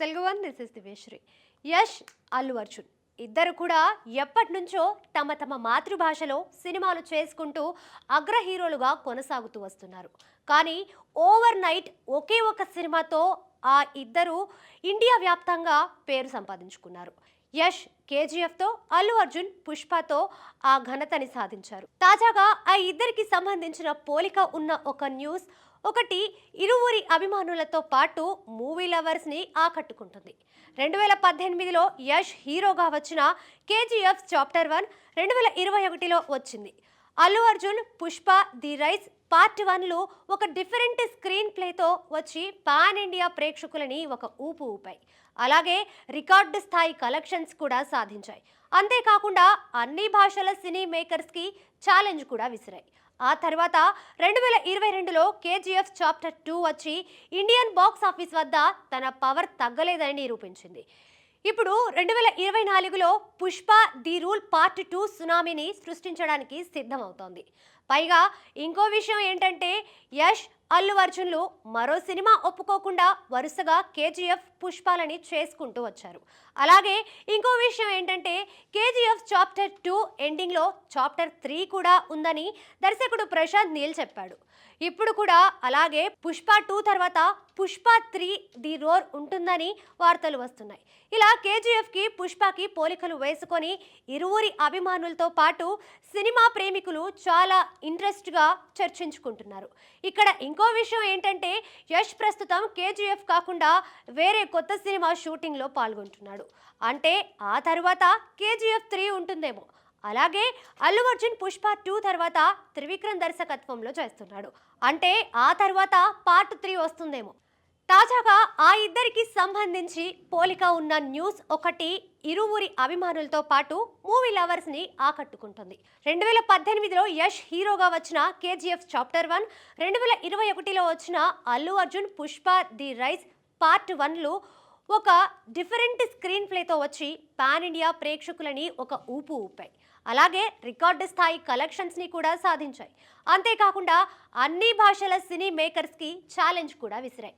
Telugu this is దివేశ్రీ. యష్, అల్లు అర్జున్ ఇద్దరు కూడా ఎప్పటి నుంచో తమ తమ మాతృభాషలో సినిమాలు చేసుకుంటూ అగ్ర హీరోలుగా కొనసాగుతూ వస్తున్నారు. కానీ ఓవర్ నైట్ ఒకే ఒక సినిమాతో ఆ ఇద్దరు ఇండియా వ్యాప్తంగా పేరు సంపాదించుకున్నారు. యష్ కేజీఎఫ్తో, అల్లు అర్జున్ పుష్పతో ఆ ఘనతని సాధించారు. తాజాగా ఆ ఇద్దరికి సంబంధించిన పోలిక ఉన్న ఒక న్యూస్ ఒకటి ఇరువురి అభిమానులతో పాటు మూవీ లవర్స్ని ఆకట్టుకుంటుంది. 2018లో యష్ హీరోగా వచ్చిన కేజీఎఫ్ చాప్టర్ 1 2021లో వచ్చింది. Allu Arjun Pushpa the rise part 1లు ఒక డిఫరెంట్ స్క్రీన్ ప్లేతో వచ్చి పాన్ ఇండియా ప్రేక్షకులని ఒక ఊపు ఊపాయి. అలాగే రికార్డు స్థాయి కలెక్షన్స్ కూడా సాధించాయి. అంతేకాకుండా అన్ని భాషల సినీ మేకర్స్కి ఛాలెంజ్ కూడా విసిరాయి. ఆ తర్వాత 2022లో కేజీఎఫ్ చాప్టర్ 2 వచ్చి ఇండియన్ బాక్స్ ఆఫీస్ వద్ద తన పవర్ తగ్గలేదని నిరూపించింది. ఇప్పుడు 2024లో పుష్ప ది రూల్ పార్ట్ 2 సునామీని సృష్టించడానికి సిద్ధమవుతోంది. పైగా ఇంకో విషయం ఏంటంటే యష్, అల్లు అర్జున్లు మరో సినిమా ఒప్పుకోకుండా వరుసగా కేజీఎఫ్ పుష్పాలని చేసుకుంటూ వచ్చారు. అలాగే ఇంకో విషయం ఏంటంటే కేజీఎఫ్ చాప్టర్ 2 ఎండింగ్లో చాప్టర్ 3 కూడా ఉందని దర్శకుడు ప్రశాంత్ నీల్ చెప్పాడు. ఇప్పుడు కూడా అలాగే పుష్ప 2 తర్వాత పుష్ప 3 ది రోర్ ఉంటుందని వార్తలు వస్తున్నాయి. ఇలా కేజీఎఫ్కి పుష్పకి పోలికలు వేసుకొని ఇరువురి అభిమానులతో పాటు సినిమా ప్రేమికులు చాలా ఇంట్రెస్ట్గా చర్చించుకుంటున్నారు. ఇక్కడ ఇంకో విషయం ఏంటంటే యష్ ప్రస్తుతం కేజీఎఫ్ కాకుండా వేరే కొత్త సినిమా షూటింగ్లో పాల్గొంటున్నాడు. అంటే ఆ తర్వాత కేజీఎఫ్ 3 ఉంటుందేమో. అలాగే అల్లు అర్జున్ పుష్ప 2 తర్వాత త్రివిక్రమ్ దర్శకత్వంలో చేస్తున్నాడు. అంటే ఆ తర్వాత పార్ట్ 3 వస్తుందేమో. తాజాగా ఆ ఇద్దరికి సంబంధించి పోలిక ఉన్న న్యూస్ ఒకటి ఇరువురి అభిమానులతో పాటు మూవీ లవర్స్ని ఆకట్టుకుంటుంది. 2018లో యష్ హీరోగా వచ్చిన కేజీఎఫ్ చాప్టర్ 1, 2021లో వచ్చిన Allu Arjun Pushpa the rise part 1లు ఒక డిఫరెంట్ స్క్రీన్ ప్లేతో వచ్చి పాన్ ఇండియా ప్రేక్షకులని ఒక ఊపు ఊపాయి. అలాగే రికార్డు స్థాయి కలెక్షన్స్ని కూడా సాధించాయి. అంతేకాకుండా అన్ని భాషల సినీ మేకర్స్కి ఛాలెంజ్ కూడా విసిరాయి.